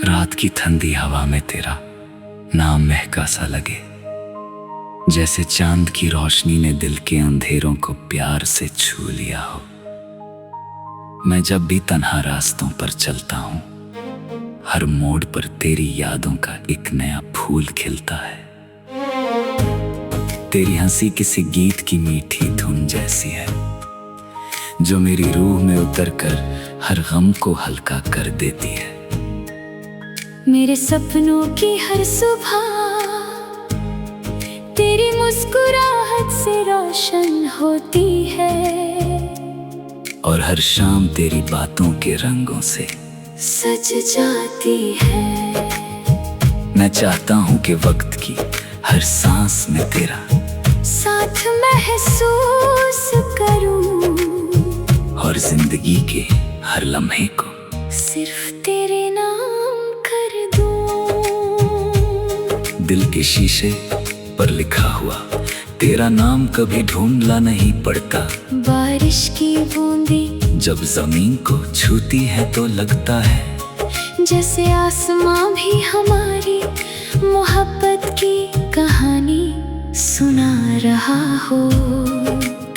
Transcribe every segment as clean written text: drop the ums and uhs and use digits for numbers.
रात की ठंडी हवा में तेरा नाम महका सा लगे, जैसे चांद की रोशनी ने दिल के अंधेरों को प्यार से छू लिया हो। मैं जब भी तन्हा रास्तों पर चलता हूँ, हर मोड़ पर तेरी यादों का एक नया फूल खिलता है। तेरी हंसी किसी गीत की मीठी धुन जैसी है, जो मेरी रूह में उतरकर हर गम को हल्का कर देती है। मेरे सपनों की हर सुबह तेरी मुस्कुराहट से रोशन होती है, और हर शाम तेरी बातों के रंगों से सज जाती है। मैं चाहता हूँ कि वक्त की हर सांस में तेरा साथ महसूस करूं, और जिंदगी के हर लम्हे को सिर्फ तेरे नाम कर दूं। दिल के शीशे पर लिखा हुआ तेरा नाम कभी ढूंढना नहीं पड़ता। बारिश की बूंदें जब जमीन को छूती है तो लगता है जैसे आसमां भी हमारी मोहब्बत की कहानी सुना रहा हो।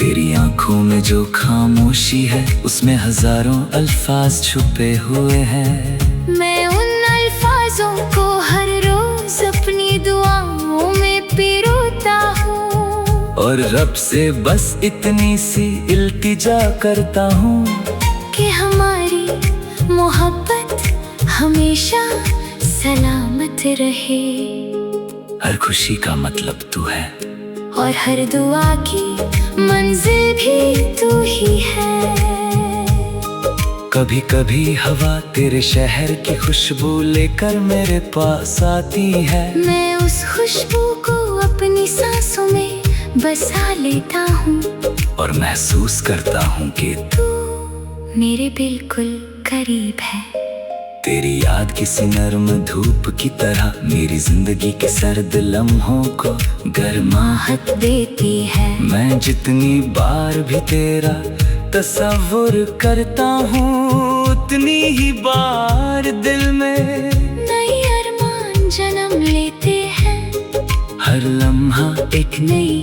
तेरी आंखों में जो खामोशी है, उसमें हजारों अल्फाज छुपे हुए हैं। मैं उन अल्फाजों को हर रोज अपनी दुआओं में पिरोता हूँ, और रब से बस इतनी सी इल्तिजा करता हूँ कि हमारी मोहब्बत हमेशा सलामत रहे। हर खुशी का मतलब तू है, और हर दुआ की मंजिल भी तू ही है। कभी कभी हवा तेरे शहर की खुशबू लेकर मेरे पास आती है। मैं उस खुशबू को अपनी सांसों में बसा लेता हूँ, और महसूस करता हूँ कि तू मेरे बिल्कुल करीब है। तेरी याद किसी नर्म धूप की तरह मेरी जिंदगी के सर्द लम्हों को गर्माहट देती है। मैं जितनी बार भी तेरा तस्वुर करता हूँ, उतनी ही बार दिल में नई अरमान जन्म लेते हैं। हर लम्हा एक नई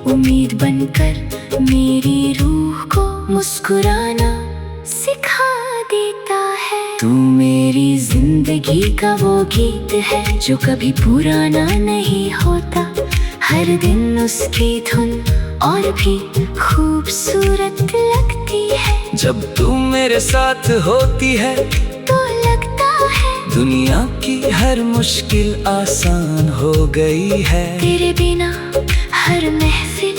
उम्मीद बनकर मेरी रूह को मुस्कुराना सिखा देता है। तू मेरी जिंदगी का वो गीत है जो कभी पुराना नहीं होता। हर दिन उसकी धुन और भी खूबसूरत लगती है। जब तू मेरे साथ होती है तो लगता है दुनिया की हर मुश्किल आसान हो गई है। तेरे बिना हर महफिल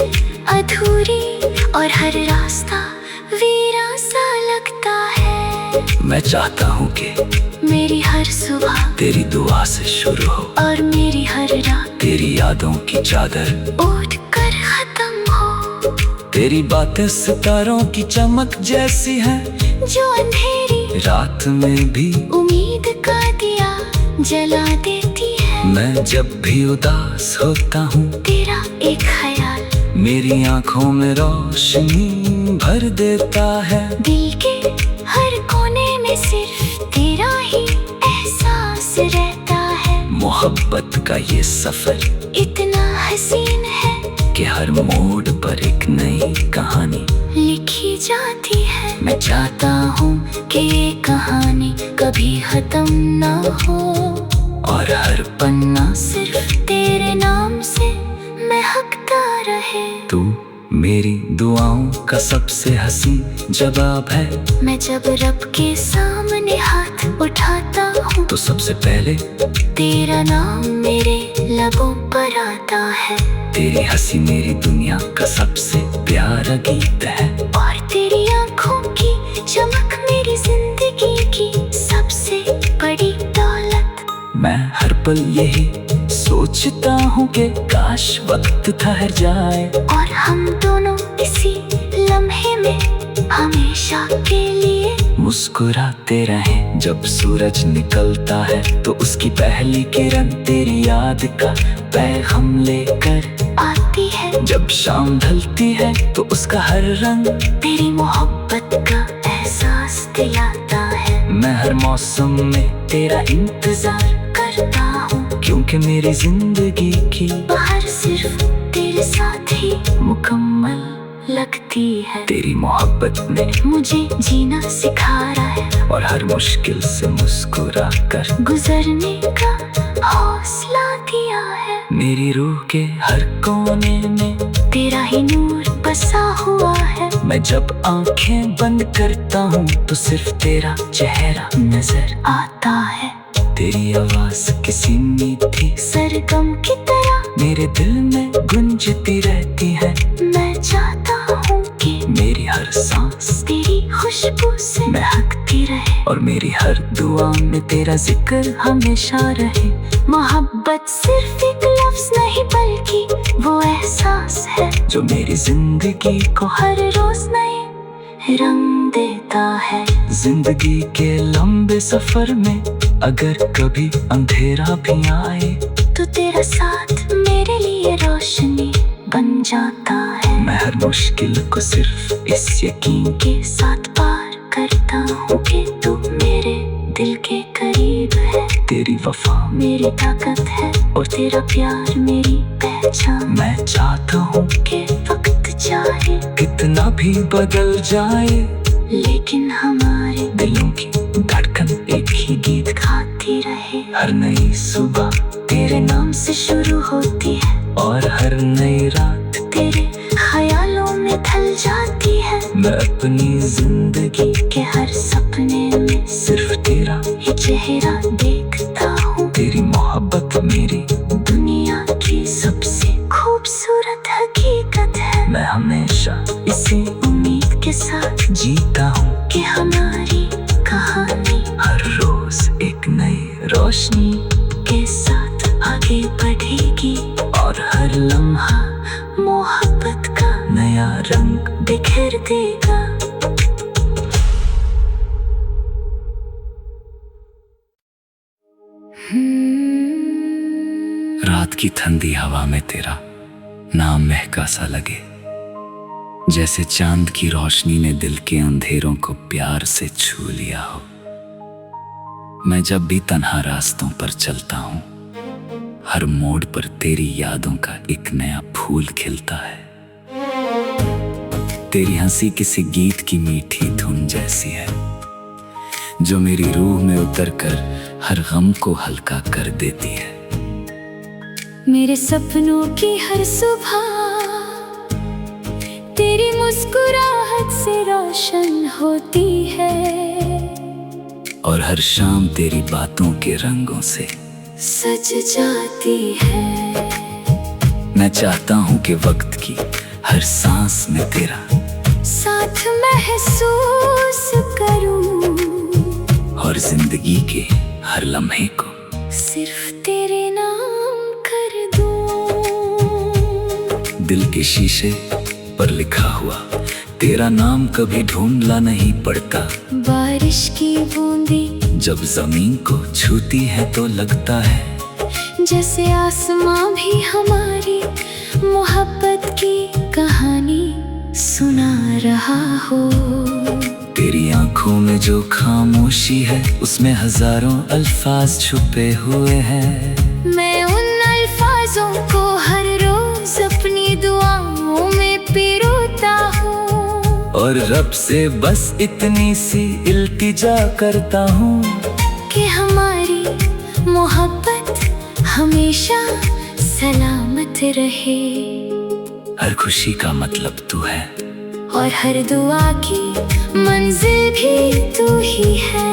अधूरी और हर रास्ता वीरान सा लगता है। मैं चाहता हूँ कि मेरी हर सुबह तेरी दुआ से शुरू हो, और मेरी हर रात तेरी यादों की चादर ओढ़ कर खत्म हो। तेरी बातें सितारों की चमक जैसी हैं, जो अंधेरी रात में भी उम्मीद का दिया जला देती है। मैं जब भी उदास होता हूँ, तेरा एक ख्याल मेरी आंखों में रोशनी भर देता है। दिल के हर कोने में सिर्फ तेरा ही एहसास रहता है। मोहब्बत का ये सफर इतना हसीन है कि हर मोड़ पर एक नई कहानी लिखी जाती है। मैं चाहता हूँ कि ये कहानी कभी खत्म ना हो, और हर पन्ना सिर्फ तेरे नाम से महकता रहे। तू मेरी दुआओं का सबसे हसीन जवाब है। मैं जब रब के सामने हाथ उठाता हूँ, तो सबसे पहले तेरा नाम मेरे लबों पर आता है। तेरी हंसी मेरी दुनिया का सबसे प्यारा गीत है, और तेरी आंखों की चमक मेरी जिंदगी की सबसे बड़ी दौलत। मैं हर पल यही सोचता हूँ कि काश वक्त ठहर जाए, और हम दोनों इसी लम्हे में हमेशा के लिए मुस्कुराते रहें। जब सूरज निकलता है तो उसकी पहली किरण तेरी याद का पैगाम लेकर आती है। जब शाम ढलती है तो उसका हर रंग तेरी मोहब्बत का एहसास दिलाता है। मैं हर मौसम में तेरा इंतजार करता हूँ, क्योंकि मेरी जिंदगी की बाहर सिर्फ तेरे साथ ही मुकम्मल लगती है। तेरी मोहब्बत ने मुझे जीना सिखा रहा है और हर मुश्किल से मुस्कुरा कर गुजरने का हौसला दिया है। मेरी रूह के हर कोने में तेरा ही नूर बसा हुआ है। मैं जब आंखें बंद करता हूँ तो सिर्फ तेरा चेहरा नजर आता है। तेरी आवाज किसी मीठी सरगम की तरह मेरे दिल में गूंजती रहती है। मैं चाहता हूँ कि मेरी हर सांस तेरी खुशबू से महकती रहे और मेरी हर दुआ में तेरा जिक्र हमेशा रहे। मोहब्बत सिर्फ एक लफ्ज नहीं बल्कि वो एहसास है जो मेरी जिंदगी को हर रोज नए रंग देता है। जिंदगी के लंबे सफर में अगर कभी अंधेरा भी आए तो तेरा साथ मेरे लिए रोशनी बन जाता है। मैं हर मुश्किल को सिर्फ इस यकीन के साथ पार करता हूँ कि तू मेरे दिल के करीब है। तेरी वफा मेरी ताकत है और तेरा प्यार मेरी पहचान। मैं चाहता हूँ कि वक्त जाए कितना भी बदल जाए लेकिन हमारे दिलों की धड़कन एक ही गीत गाती रहे। हर नई सुबह तेरे नाम से शुरू होती है और हर नई रात तेरे ख्यालों में ढल जाती है। मैं अपनी जिंदगी के हर सपने में सिर्फ तेरा ही चेहरा देखता हूँ। तेरी मोहब्बत मेरी दुनिया की सबसे खूबसूरत हकीकत है। मैं हमेशा इसी उम्मीद के साथ जीता हूँ कि हमारी कहानी हर रोज एक नई रोशनी के साथ आगे बढ़ेगी और हर लम्हा मोहब्बत का नया रंग बिखेर देगा। रात की ठंडी हवा में तेरा नाम महका सा लगे, जैसे चांद की रोशनी ने दिल के अंधेरों को प्यार से छू लिया हो। मैं जब भी तन्हा रास्तों पर चलता हूँ, हर मोड़ पर तेरी यादों का एक नया फूल खिलता है। तेरी हंसी किसी गीत की मीठी धुन जैसी है, जो मेरी रूह में उतरकर हर गम को हल्का कर देती है। मेरे सपनों की हर सुबह तेरी मुस्कुराहट से रोशन होती है और हर शाम तेरी बातों के रंगों से सज जाती है। मैं चाहता हूँ कि वक्त की हर सांस में तेरा साथ महसूस करूं और जिंदगी के हर लम्हे को सिर्फ तेरे नाम कर दूं। दिल के शीशे पर लिखा हुआ तेरा नाम कभी ढूंढना नहीं पड़ता। बारिश की बूंदें जब जमीन को छूती है तो लगता है जैसे आसमां भी हमारी मोहब्बत की कहानी सुना रहा हो। तेरी आंखों में जो खामोशी है उसमें हजारों अल्फाज छुपे हुए हैं। मैं उन अल्फाजों को हर रोज अपनी दुआओं में पिरोता हूँ और रब से बस इतनी सी इल्तिजा करता हूँ कि हमारी मोहब्बत हमेशा सलामत रहे। हर खुशी का मतलब तू है और हर दुआ की मंजिल भी तू ही है।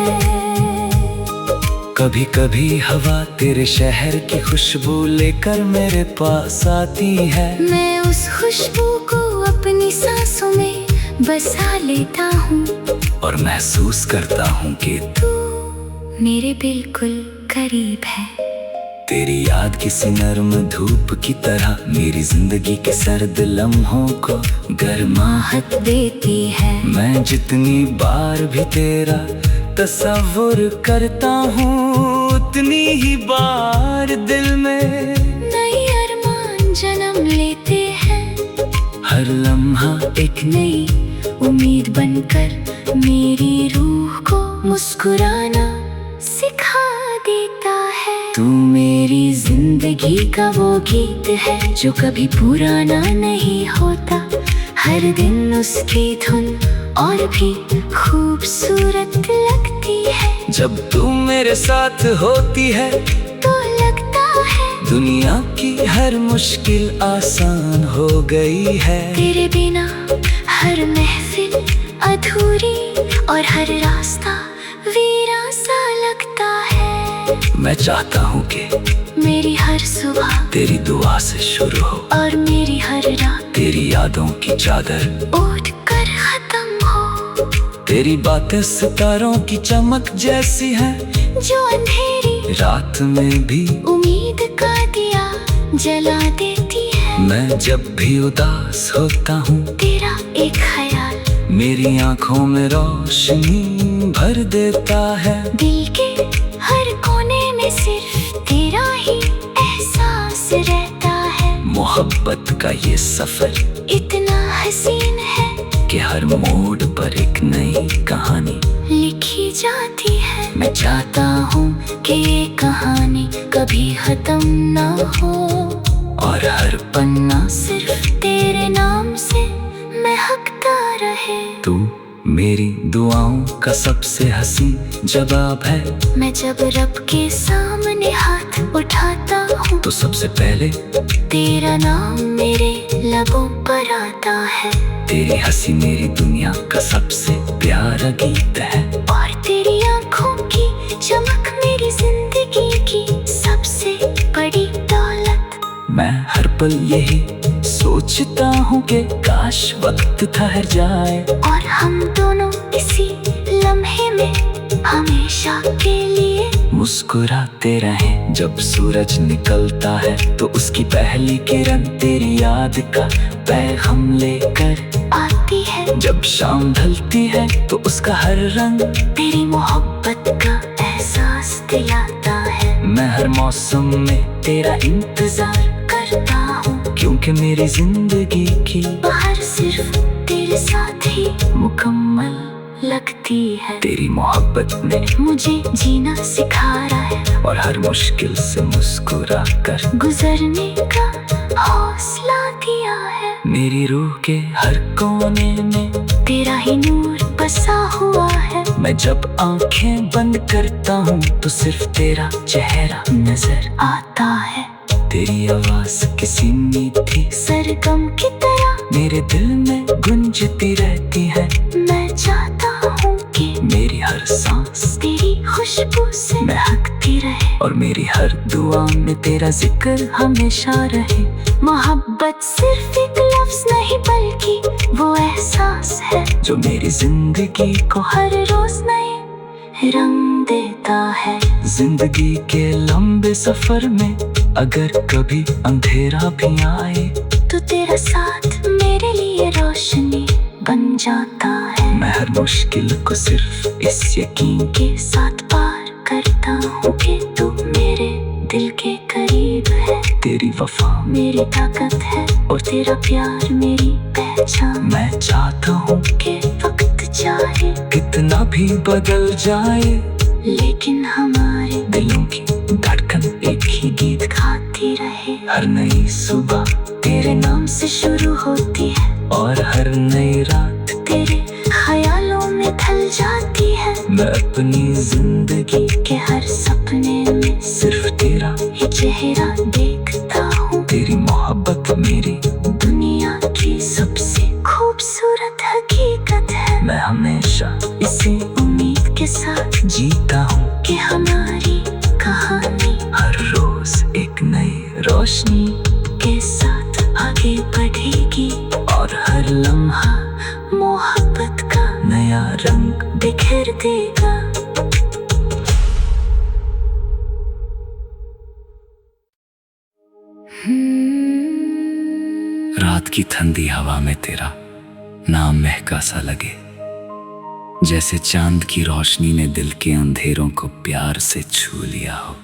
कभी कभी हवा तेरे शहर की खुशबू लेकर मेरे पास आती है। मैं उस खुशबू को अपनी सांसों में बसा लेता हूँ और महसूस करता हूँ कि तू मेरे बिल्कुल करीब है। तेरी याद किसी नर्म धूप की तरह मेरी जिंदगी के सर्द लम्हों को गर्माहट देती है। मैं जितनी बार भी तेरा तस्वुर करता हूँ उतनी ही बार दिल में नए अरमान जन्म लेते हैं। हर लम्हा एक नई उम्मीद बनकर मेरी रूह को मुस्कुराना सिखा देता है। तू मेरी जिंदगी का वो गीत है जो कभी पुराना नहीं होता। हर दिन उसकी धुन और भी खूबसूरत लगती है। जब तू मेरे साथ होती है तो लगता है दुनिया की हर मुश्किल आसान हो गई है। तेरे बिना हर महफिल अधूरी और हर रास्ता वीरान सा लगता है। मैं चाहता हूँ कि मेरी हर सुबह तेरी दुआ से शुरू हो और मेरी हर रात तेरी यादों की चादर ओढ़ कर खत्म हो। तेरी बातें सितारों की चमक जैसी हैं जो अंधेरी रात में भी उम्मीद का दिया जला देती है। मैं जब भी उदास होता हूँ तेरा एक ख्याल मेरी आंखों में रोशनी भर देता है। दिल के हर कोने में सिर्फ तेरा ही एहसास रहता है। मोहब्बत का ये सफर इतना हसीन है कि हर मोड़ पर एक नई कहानी लिखी जाती है। मैं चाहता हूँ कि ये कहानी कभी खत्म ना हो और हर पन्ना सिर्फ तेरे नाम से महकता रहे। तू मेरी दुआओं का सबसे हसी जवाब है। मैं जब रब के सामने हाथ उठाता हूँ तो सबसे पहले तेरा नाम मेरे लबों पर आता है। तेरी हंसी मेरी दुनिया का सबसे प्यारा गीत है। और तेरी आंखों की चमक मेरी जिंदगी की सबसे बड़ी दौलत। मैं हर पल यही सोचता हूँ कि काश वक्त ठहर जाए और हम दोनों इसी लम्हे में हमेशा के लिए मुस्कुराते रहें। जब सूरज निकलता है तो उसकी पहली किरण तेरी याद का पैगाम लेकर आती है। जब शाम ढलती है तो उसका हर रंग तेरी मोहब्बत का एहसास दिलाता है। मैं हर मौसम में तेरा इंतजार करता हूँ क्योंकि मेरी जिंदगी की बाहर सिर्फ तेरे साथ ही मुकम्मल लगती है। तेरी मोहब्बत ने मुझे जीना सिखाया है और हर मुश्किल से मुस्कुरा कर गुजरने का हौसला दिया है। मेरी रूह के हर कोने में तेरा ही नूर बसा हुआ है। मैं जब आंखें बंद करता हूँ तो सिर्फ तेरा चेहरा नजर आता है। तेरी आवाज किसी मीठी सरगम की तरह मेरे दिल में गुंजती रहती है। मैं चाहता हूँ कि मेरी हर सांस तेरी खुशबू से महकती रहे और मेरी हर दुआ में तेरा जिक्र हमेशा रहे। मोहब्बत सिर्फ एक लफ्ज नहीं बल्कि वो एहसास है जो मेरी जिंदगी को हर रोज नए रंग देता है। जिंदगी के लंबे सफर में अगर कभी अंधेरा भी आए तो तेरा साथ मेरे लिए रोशनी बन जाता है। मैं हर मुश्किल को सिर्फ इस यकीन के साथ पार करता हूँ कि तू मेरे दिल के करीब है। तेरी वफा मेरी ताकत है और तेरा प्यार मेरी पहचान। मैं चाहता हूँ कि वक्त चाहे कितना भी बदल जाए लेकिन हमारे दिलों की धड़कन एक ही गीत गाती रहे। हर नई सुबह तेरे नाम से शुरू होती है और हर नई रात तेरे ख्यालों में ढल जाती है। मैं अपनी जिंदगी के हर सपने में सिर्फ तेरा ही चेहरा देखता हूँ। तेरी मोहब्बत मेरी दुनिया की सबसे खूबसूरत हकीकत है। मैं हमेशा इसी उम्मीद के साथ जीता हूँ कि हमारी कहानी हर रोज एक नई रोशनी के साथ आगे बढ़ेगी और हर लम्हा मोहब्बत का नया रंग बिखेर देगा। रात की ठंडी हवा में तेरा नाम महका सा लगे जैसे चांद की रोशनी ने दिल के अंधेरों को प्यार से छू लिया हो।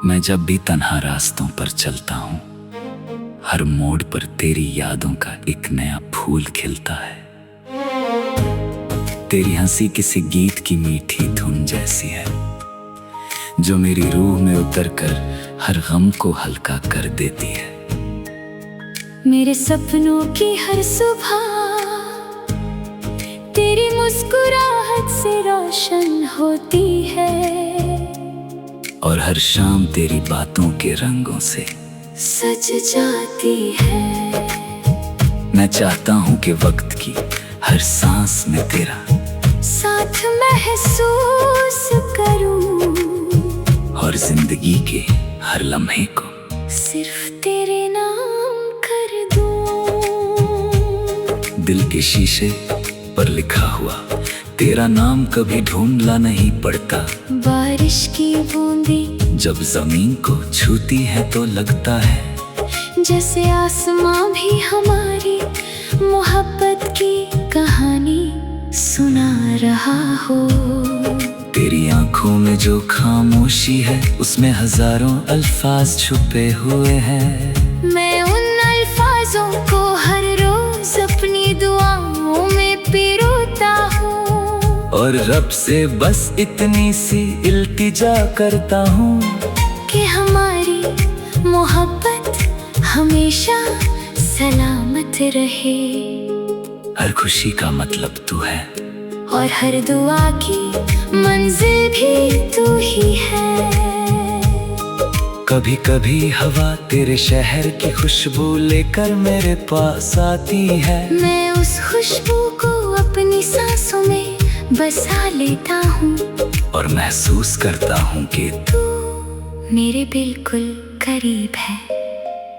मैं जब भी तन्हा रास्तों पर चलता हूँ हर मोड़ पर तेरी यादों का एक नया फूल खिलता है। तेरी हंसी किसी गीत की मीठी धुन जैसी है, जो मेरी रूह में उतर कर हर गम को हल्का कर देती है। मेरे सपनों की हर सुबह तेरी मुस्कुराहट से रोशन होती है, और हर शाम तेरी बातों के रंगों से सज जाती है। मैं चाहता हूँ कि वक्त की हर सांस में तेरा साथ महसूस करूं, और जिंदगी के हर लम्हे को सिर्फ तेरे नाम कर दूं। दिल के शीशे पर लिखा हुआ तेरा नाम कभी ढूंढना नहीं पड़ता। बारिश की बूंदें जब जमीन को छूती है तो लगता है जैसे आसमां भी हमारी मोहब्बत की कहानी सुना रहा हो। तेरी आंखों में जो खामोशी है उसमें हजारों अल्फाज छुपे हुए हैं। मैं उन अल्फाजों को हर रोज अपनी दुआओं में पिरोता हूँ, और रब से बस इतनी सी इल्तिजा करता हूँ कि हमारी मोहब्बत हमेशा सलामत रहे। हर खुशी का मतलब तू है, और हर दुआ की मंजिल भी तू ही है। कभी कभी हवा तेरे शहर की खुशबू लेकर मेरे पास आती है। मैं उस खुशबू को अपनी सांसों में बसा लेता हूँ, और महसूस करता हूँ कि तू मेरे बिल्कुल करीब है।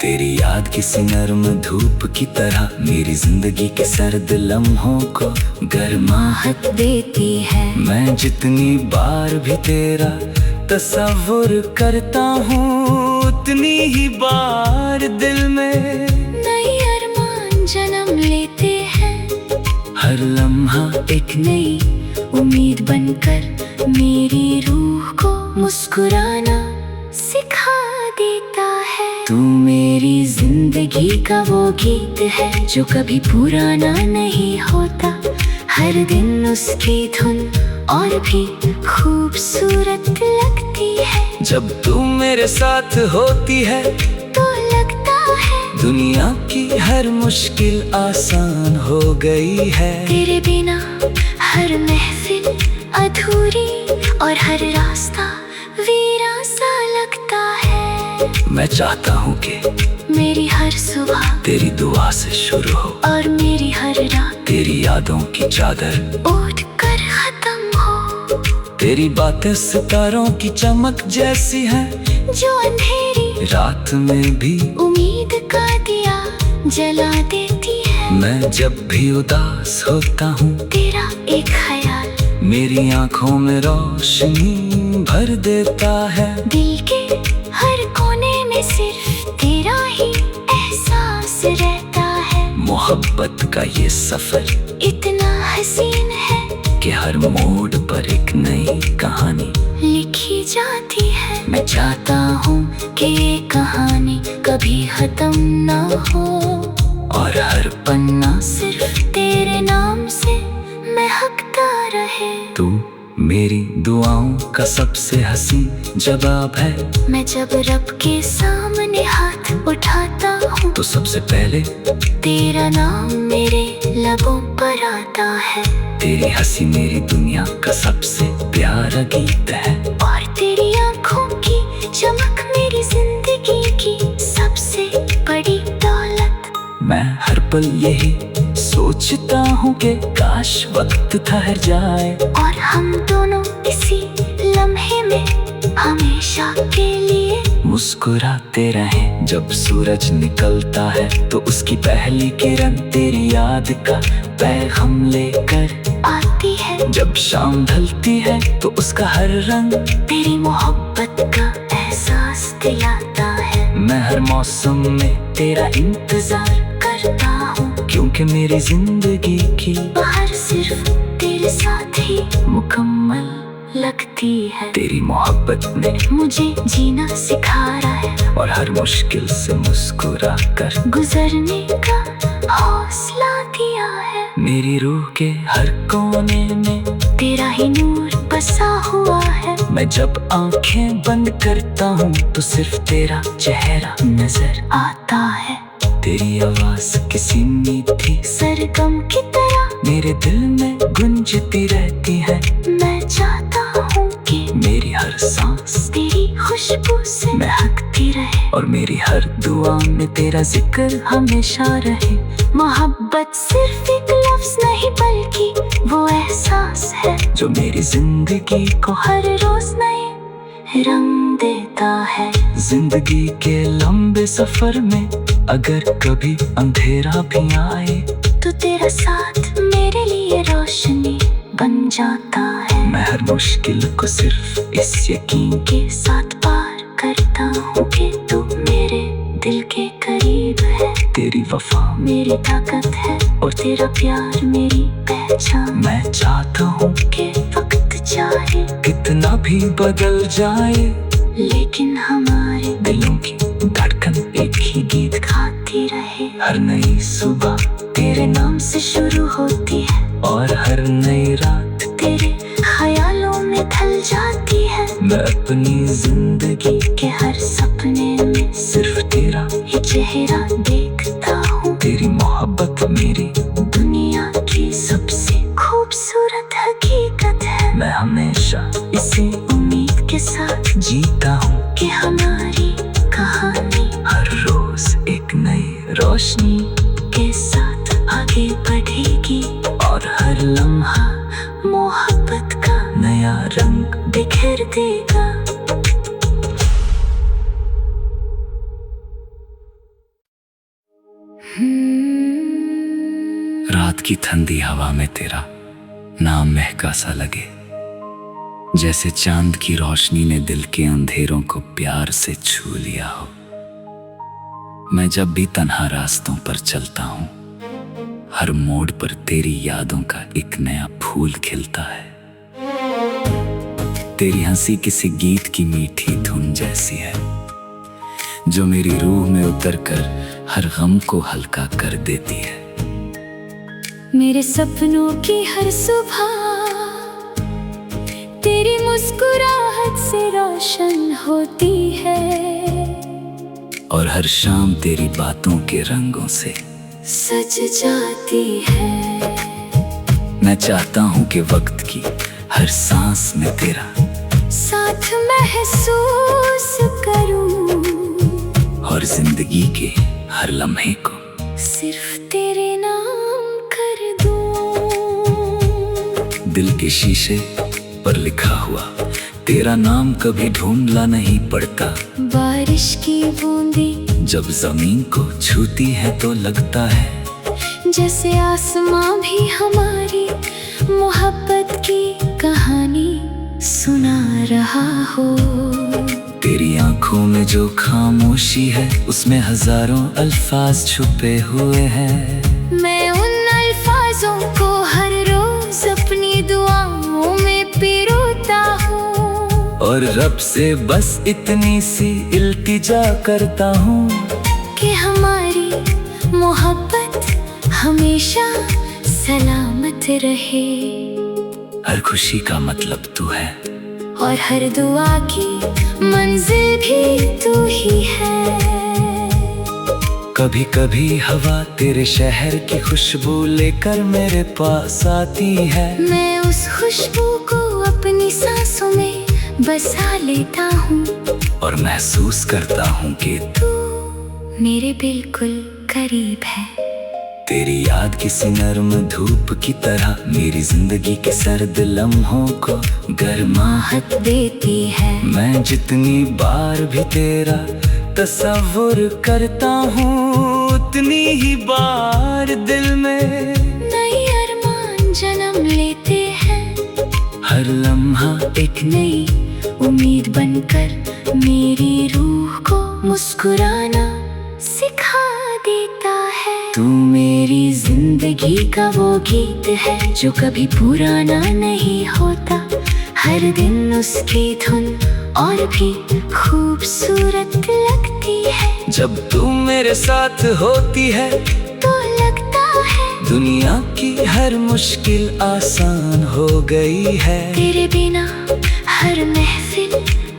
तेरी याद किसी नर्म धूप की तरह मेरी जिंदगी के सर्द लम्हों को गर्माहट देती है। मैं जितनी बार भी तेरा तस्वुर करता हूँ उतनी ही बार दिल में नई अरमान जन्म लेते हैं। हर लम्हा एक नई उम्मीद बनकर मेरी रूह को मुस्कुराना सिखा देता है। तू मेरी जिंदगी का वो गीत है जो कभी पुराना नहीं होता। हर दिन उसकी धुन और भी खूबसूरत लगती है। जब तू मेरे साथ होती है तो लगता है दुनिया की हर मुश्किल आसान हो गई है। तेरे बिना हर महफिल अधूरी और हर रास्ता वीरान सा लगता है। मैं चाहता हूँ कि मेरी हर सुबह तेरी दुआ से शुरू हो, और मेरी हर रात तेरी यादों की चादर ओढ़ कर खत्म हो। तेरी बातें सितारों की चमक जैसी हैं जो अंधेरी रात में भी उम्मीद का दिया जला देती है। मैं जब भी उदास होता हूँ तेरा एक ख्याल मेरी आंखों में रोशनी भर देता है। दिल के हर कोने में सिर्फ तेरा ही एहसास रहता है। मोहब्बत का ये सफर इतना हसीन है कि हर मोड़ पर एक नई कहानी लिखी जाती है। मैं चाहता हूँ कि ये कहानी कभी खत्म ना हो, और हर पन्ना सिर्फ तेरे नाम से महकता रहे। तू मेरी दुआओं का सबसे हसी जवाब है। मैं जब रब के सामने हाथ उठाता हूँ तो सबसे पहले तेरा नाम मेरे लबों पर आता है। तेरी हंसी मेरी दुनिया का सबसे प्यारा गीत है, और तेरी आंखों की चमक मेरी जिंदगी की सबसे बड़ी दौलत। मैं हर पल यही सोचता हूँ कि काश वक्त ठहर जाए और हम दोनों इसी लम्हे में हमेशा के लिए मुस्कुराते रहें। जब सूरज निकलता है तो उसकी पहली किरण तेरी याद का पैगाम लेकर आती है। जब शाम ढलती है तो उसका हर रंग तेरी मोहब्बत का एहसास दिलाता है। मैं हर मौसम में तेरा इंतजार करता हूँ क्योंकि मेरी जिंदगी की बाहर सिर्फ तेरे साथ ही मुकम्मल लगती है। तेरी मोहब्बत ने मुझे जीना सिखाया है, और हर मुश्किल से मुस्कुरा कर गुजरने का हौसला दिया है। मेरी रूह के हर कोने में तेरा ही नूर बसा हुआ है। मैं जब आंखें बंद करता हूँ तो सिर्फ तेरा चेहरा नजर आता है तेरी आवाज किसी मीठी सरगम की तरह मेरे दिल में गुंजती रहती है। मैं चाहता हूँ कि मेरी हर सांस तेरी खुशबू से महकती रहे और मेरी हर दुआ में तेरा जिक्र हमेशा रहे। मोहब्बत सिर्फ एक लफ्ज नहीं बल्कि वो एहसास है जो मेरी जिंदगी को हर रोज नए रंग देता है। जिंदगी के लंबे सफर में अगर कभी अंधेरा भी आए तो तेरा साथ मेरे लिए रोशनी बन जाता है। मैं हर मुश्किल को सिर्फ इस यकीन के साथ पार करता हूँ कि तू मेरे दिल के करीब है। तेरी वफा मेरी ताकत है और तेरा प्यार मेरी पहचान। मैं चाहता हूँ कि वक्त चाहे कितना भी बदल जाए लेकिन हमारे दिलों की धड़कन एक ही गीत गाती रहे। हर नई सुबह तेरे नाम से शुरू होती है और हर नई रात तेरे ख्यालों में ढल जाती है। मैं अपनी जिंदगी के हर सपने में सिर्फ तेरा ही चेहरा देखता हूँ। तेरी मोहब्बत मेरी दुनिया की सबसे खूबसूरत हकीकत है। मैं हमेशा इसी उम्मीद के साथ जीता हूँ कि हमारी कहानी हर रोज एक नई रोशनी के साथ आगे बढ़ेगी और हर लम्हा मोहब्बत का नया रंग बिखेर देगा। रात की ठंडी हवा में तेरा नाम महका सा लगे, जैसे चांद की रोशनी ने दिल के अंधेरों को प्यार से छू लिया हो। मैं जब भी तन्हा रास्तों पर चलता हूँ हर मोड़ पर तेरी यादों का एक नया फूल खिलता है। तेरी हंसी किसी गीत की मीठी धुन जैसी है जो मेरी रूह में उतरकर हर गम को हल्का कर देती है। मेरे सपनों की हर सुबह तेरी मुस्कुराहट से रोशन होती है और हर शाम तेरी बातों के रंगों से सज जाती है। मैं चाहता हूँ कि वक्त की हर सांस में तेरा साथ महसूस करूं और जिंदगी के हर लम्हे को सिर्फ तेरे नाम कर दूं। दिल के शीशे पर लिखा हुआ तेरा नाम कभी ढूंढना नहीं पड़ता। बारिश की बूंदें जब जमीन को छूती है तो लगता है जैसे आसमां भी हमारी मोहब्बत की कहानी सुना रहा हो। तेरी आंखों में जो खामोशी है उसमें हजारों अल्फाज छुपे हुए हैं। मैं उन अल्फाजों को हर रोज अपनी दुआओं में पिरोता हूँ और रब से बस इतनी सी इल्तिजा करता हूँ कि हमारी मोहब्बत हमेशा सलामत रहे। हर खुशी का मतलब तू है और हर दुआ की मंजिल भी तू ही है। कभी कभी हवा तेरे शहर की खुशबू लेकर मेरे पास आती है। मैं उस खुशबू को अपनी सांसों में बसा लेता हूँ और महसूस करता हूँ कि तू मेरे बिल्कुल करीब है। तेरी याद किसी नर्म धूप की तरह मेरी जिंदगी के सर्द लम्हों को गर्माहट देती है। मैं जितनी बार भी तेरा तस्वुर करता हूँ उतनी ही बार दिल में नई अरमान जन्म लेते हैं। हर लम्हा एक नई उम्मीद बनकर मेरी रूह को मुस्कुराना सिखा देता है। तू मेरी जिंदगी का वो गीत है जो कभी पुराना नहीं होता। हर दिन उसकी धुन और भी खूबसूरत लगती है। जब तू मेरे साथ होती है तो लगता है दुनिया की हर मुश्किल आसान हो गई है। तेरे बिना हर महफिल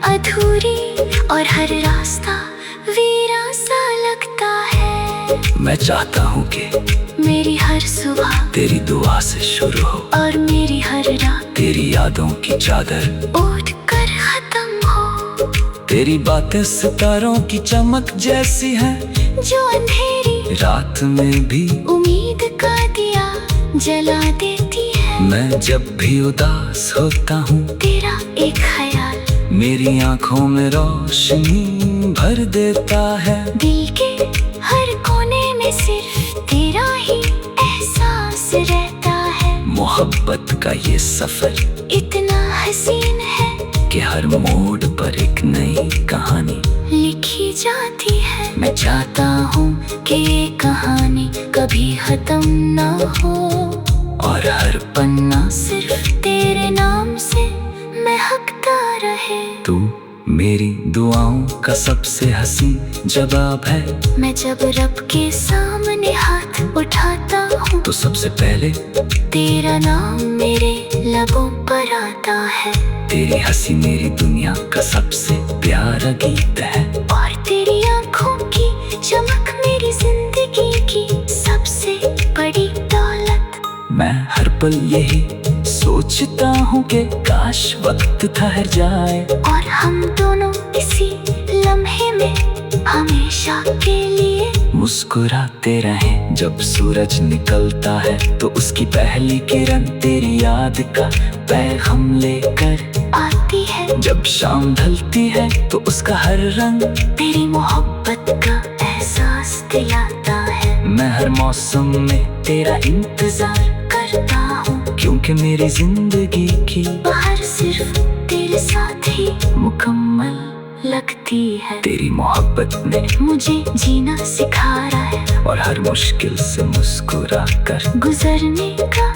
अधूरी और हर रास्ता वीरा सा लगता है। मैं चाहता हूँ कि मेरी हर सुबह तेरी दुआ से शुरू हो और मेरी हर रात तेरी यादों की चादर ओढ़ कर खत्म हो। तेरी बातें सितारों की चमक जैसी हैं, जो अंधेरी रात में भी उम्मीद का दिया जला देती है। मैं जब भी उदास होता हूँ तेरा एक ख्याल मेरी आंखों में रोशनी भर देता है। दिल के हर कोने में सिर्फ तेरा ही एहसास रहता है। मोहब्बत का ये सफर इतना हसीन है कि हर मोड़ पर एक नई कहानी लिखी जाती है। मैं चाहता हूँ कि ये कहानी कभी खत्म ना हो और हर पन्ना सिर्फ तेरे नाम से महकता रहे। तू मेरी दुआओं का सबसे हसीन जवाब है। मैं जब रब के सामने हाथ उठाता हूँ तो सबसे पहले तेरा नाम मेरे लबों पर आता है। तेरी हंसी मेरी दुनिया का सबसे प्यारा गीत है और तेरी आंखों की चमक मेरी जिंदगी की सबसे बड़ी दौलत। मैं हर पल यही सोचता हूँ कि काश वक्त ठहर जाए और हम दोनों इसी लम्हे में हमेशा के लिए मुस्कुराते रहें। जब सूरज निकलता है तो उसकी पहली किरण तेरी याद का पैगाम लेकर आती है। जब शाम ढलती है तो उसका हर रंग तेरी मोहब्बत का एहसास दिलाता है। मैं हर मौसम में तेरा इंतजार करता हूँ क्योंकि मेरी जिंदगी की बाहर सिर्फ तेरे साथ ही मुकम्मल लगती है। तेरी मोहब्बत ने मुझे जीना सिखाया है और हर मुश्किल से मुस्कुरा कर गुजरने का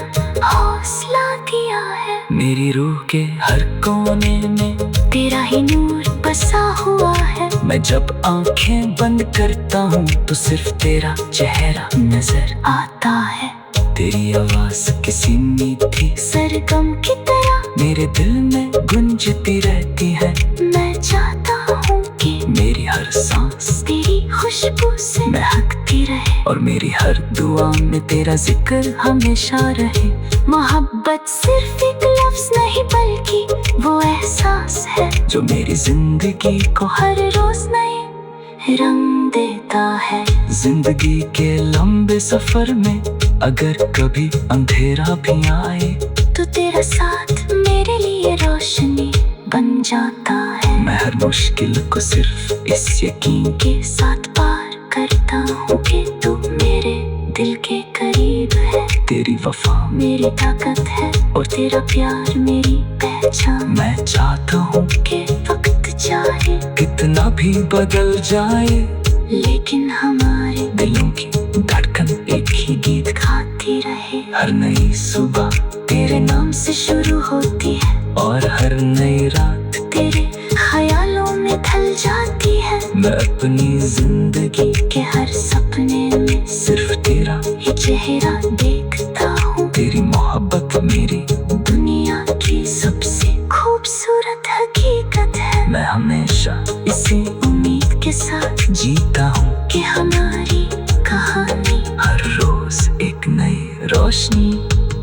हौसला दिया है। मेरी रूह के हर कोने में तेरा ही नूर बसा हुआ है। मैं जब आंखें बंद करता हूँ तो सिर्फ तेरा चेहरा नजर आता है। तेरी आवाज किसी मीठी सरगम की तरह मेरे दिल में गुंजती रहती है। मैं चाहता हूँ कि मेरी हर सांस तेरी खुशबू से महकती रहे और मेरी हर दुआ में तेरा जिक्र हमेशा रहे। मोहब्बत सिर्फ एक लफ्ज नहीं बल्कि वो एहसास है जो मेरी जिंदगी को हर रोज नए रंग देता है। जिंदगी के लंबे सफर में अगर कभी अंधेरा भी आए तो तेरा साथ मेरे लिए रोशनी बन जाता है। मैं हर मुश्किल को सिर्फ इस यकीन के साथ पार करता हूँ कि तू मेरे दिल के करीब है। तेरी वफा मेरी ताकत है और तेरा प्यार मेरी पहचान। मैं चाहता हूँ कि वक्त चाहे कितना भी बदल जाए लेकिन हमारे दिलों की धड़कन एक ही गीत गाती रहे। हर नई सुबह तेरे नाम से शुरू होती है और हर नई रात तेरे ख्यालों में ढल जाती है। मैं अपनी जिंदगी के हर सपने में सिर्फ तेरा ही चेहरा देखता हूँ। तेरी मोहब्बत मेरी दुनिया की सबसे खूबसूरत हकीकत है। मैं हमेशा इसी उम्मीद के साथ जीता हूँ कि हमारी कहानी हर रोज एक नई रोशनी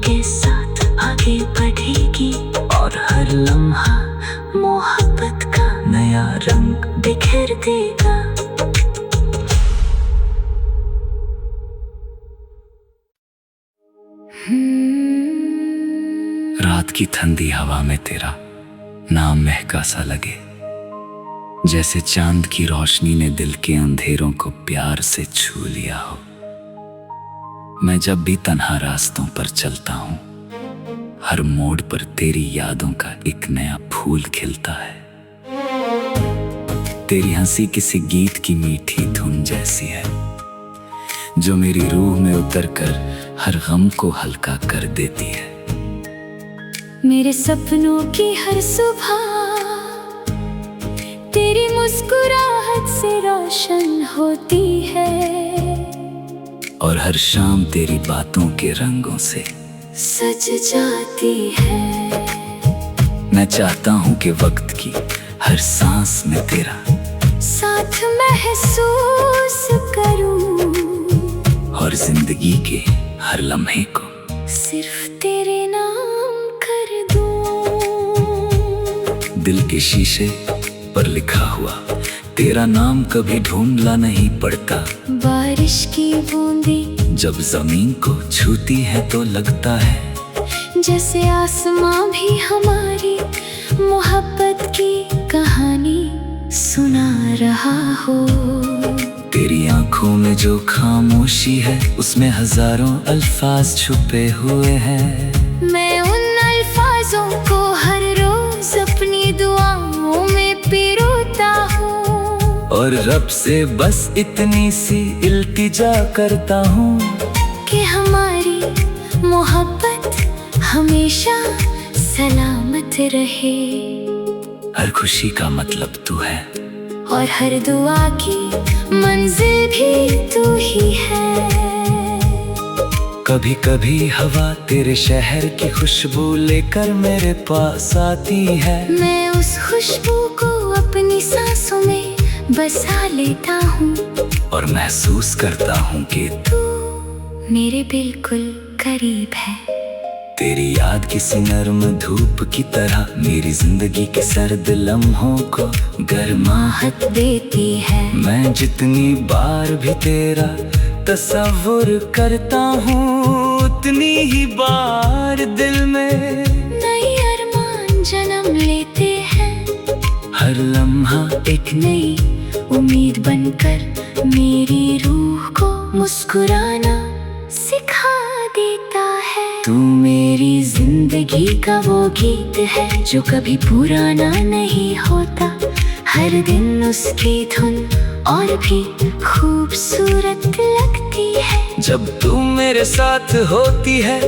के साथ आगे बढ़ेगी और हर लम्हा मोहब्बत का नया रंग बिखेर देगा। रात की ठंडी हवा में तेरा नाम महका सा लगे, जैसे चांद की रोशनी ने दिल के अंधेरों को प्यार से छू लिया हो। मैं जब भी तन्हा रास्तों पर चलता हूँ, हर मोड़ पर तेरी यादों का एक नया फूल खिलता है। तेरी हंसी किसी गीत की मीठी धुन जैसी है, जो मेरी रूह में उतरकर हर गम को हल्का कर देती है। मेरे सपनों की हर सुबह तेरी मुस्कुराहट से रोशन होती है और हर शाम तेरी बातों के रंगों से सज जाती है। मैं चाहता हूँ कि वक्त की हर सांस में तेरा साथ महसूस करूं और जिंदगी के हर लम्हे को सिर्फ तेरे नाम कर दूं। दिल के शीशे पर लिखा हुआ तेरा नाम कभी ढूंढना नहीं पड़ता। बारिश की बूंदें जब जमीन को छूती है तो लगता है जैसे आसमां भी हमारी मोहब्बत की कहानी सुना रहा हो। तेरी आंखों में जो खामोशी है उसमें हजारों अल्फाज छुपे हुए हैं। मैं उन अल्फाजों को हर रोज अपनी दुआओं में पिरोता हूँ और रब से बस इतनी सी इल्तिजा करता हूँ कि हमारी मोहब्बत हमेशा सलामत रहे। हर खुशी का मतलब तू है और हर दुआ की मंजिल भी तू ही है। कभी कभी हवा तेरे शहर की खुशबू लेकर मेरे पास आती है। मैं उस खुशबू को अपनी सांसों में बसा लेता हूँ और महसूस करता हूँ कि तू मेरे बिल्कुल करीब है। तेरी याद किसी नर्म धूप की तरह मेरी जिंदगी के सर्द लम्हों को गर्माहट देती है। मैं जितनी बार भी तेरा तस्वुर करता हूँ उतनी ही बार दिल में नई अरमान जन्म लेते हैं। हर लम्हा एक नई उम्मीद बनकर मेरी रूह को मुस्कुराना सिखा देता है। तू मेरी जिंदगी का वो गीत है जो कभी पुराना नहीं होता। हर दिन उसकी धुन और भी खूबसूरत लगती है। जब तू मेरे साथ होती है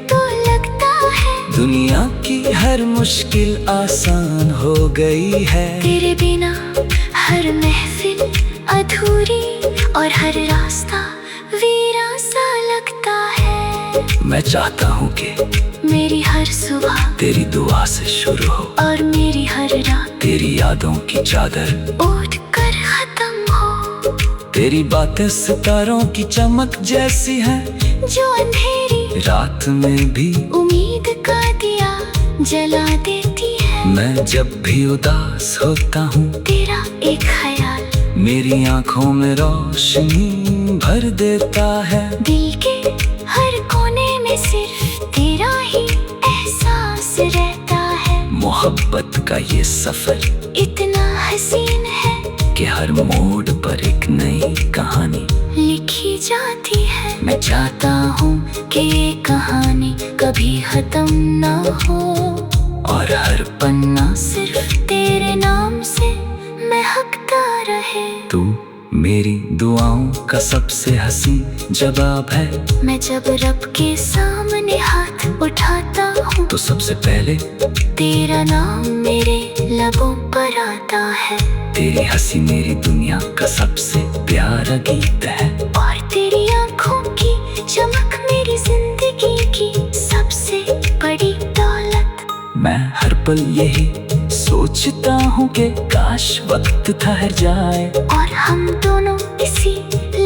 तो लगता है दुनिया की हर मुश्किल आसान हो गई है। तेरे बिना हर महफिल अधूरी और हर रास्ता वीरान सा लगता है। मैं चाहता हूँ कि मेरी हर सुबह तेरी दुआ से शुरू हो और मेरी हर रात तेरी यादों की चादर ओढ़ कर खत्म हो। तेरी बातें सितारों की चमक जैसी हैं जो अंधेरी रात में भी उम्मीद का दिया जला देती है। मैं जब भी उदास होता हूँ तेरा एक ख्याल मेरी आंखों में रोशनी भर देता है। दिल के हर कोने में सिर्फ तेरा ही एहसास रहता है। मोहब्बत का ये सफर इतना हसीन है कि हर मोड़ पर एक नई कहानी लिखी जाती है। मैं चाहता हूँ कि ये कहानी कभी खत्म ना हो और हर पन्ना सिर्फ तेरे नाम से महकता रहे। तू मेरी दुआओं का सबसे हसी जवाब है। मैं जब रब के सामने हाथ उठाता हूँ तो सबसे पहले तेरा नाम मेरे लबों पर आता है। तेरी हंसी मेरी दुनिया का सबसे प्यारा गीत है और तेरी आंखों की चमक मेरी जिंदगी की सबसे बड़ी दौलत। मैं हर पल यही सोचता हूँ कि काश वक्त ठहर जाए और हम दोनों इसी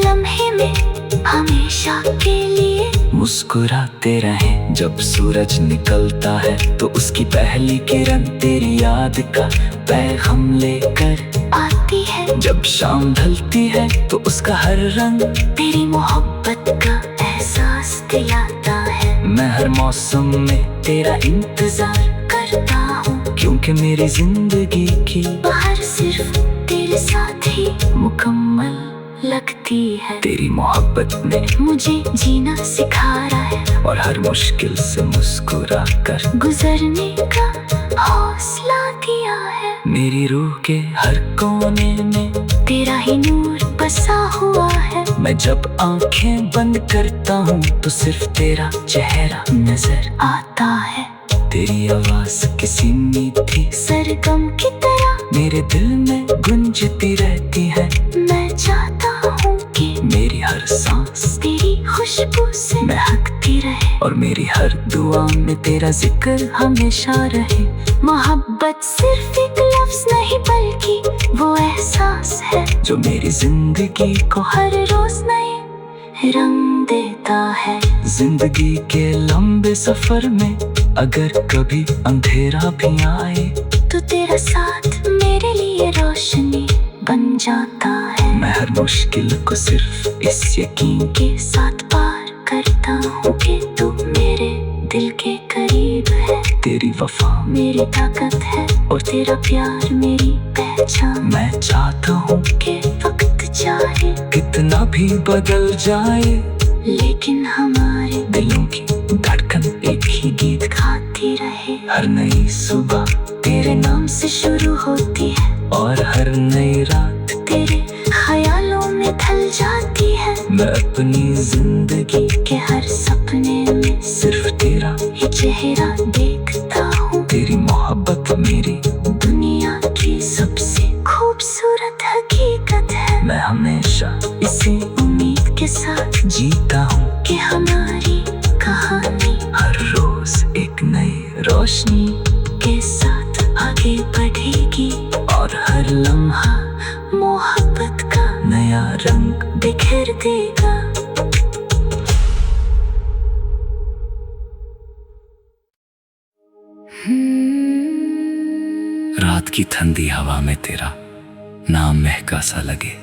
लम्हे में हमेशा के लिए मुस्कुराते रहें। जब सूरज निकलता है तो उसकी पहली किरण तेरी याद का पैगाम लेकर आती है। जब शाम ढलती है तो उसका हर रंग तेरी मोहब्बत का एहसास दिलाता है। मैं हर मौसम में तेरा इंतजार करता हूँ क्योंकि मेरी जिंदगी की बाहर सिर्फ तेरे साथ ही मुकम्मल लगती है। तेरी मोहब्बत ने मुझे जीना सिखाया है और हर मुश्किल से मुस्कुरा कर गुजरने का हौसला दिया है। मेरी रूह के हर कोने में तेरा ही नूर बसा हुआ है। मैं जब आंखें बंद करता हूँ तो सिर्फ तेरा चेहरा नजर आता है। तेरी आवाज किसी मीठी सरगम की तरह मेरे दिल में गूंजती रहती है। मैं चाहता हूँ कि मेरी हर सांस तेरी खुशबू से महकती रहे, और मेरी हर दुआ में तेरा जिक्र हमेशा रहे। मोहब्बत सिर्फ एक लफ्ज नहीं बल्कि वो एहसास है जो मेरी जिंदगी को हर रोज नए रंग देता है। जिंदगी के लंबे सफर में अगर कभी अंधेरा भी आए तो तेरा साथ मेरे लिए रोशनी बन जाता है। मैं हर मुश्किल को सिर्फ इस यकीन के साथ पार करता हूँ कि तू मेरे दिल के करीब है। तेरी वफा मेरी ताकत है और तेरा प्यार मेरी पहचान। मैं चाहता हूँ कि वक्त चाहे कितना भी बदल जाए, लेकिन हमारे दिलों की धड़कन एक ही गीत गाती रहे। हर नई सुबह तेरे नाम से शुरू होती है और हर नई रात तेरे ख्यालों में ढल जाती है। मैं अपनी जिंदगी के हर सपने में सिर्फ तेरा ही चेहरा देखता हूँ। तेरी मोहब्बत मेरी दुनिया की सबसे खूबसूरत हकीकत है। मैं हमेशा इसी उम्मीद के साथ जीता हूँ कि हमारी कहानी हर रोज एक नई रोशनी के साथ आगे बढ़ेगी, और हर लम्हा मोहब्बत का नया रंग बिखेर देगा। रात की ठंडी हवा में तेरा नाम महका सा लगे,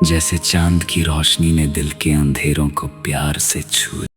जैसे चांद की रोशनी ने दिल के अंधेरों को प्यार से छू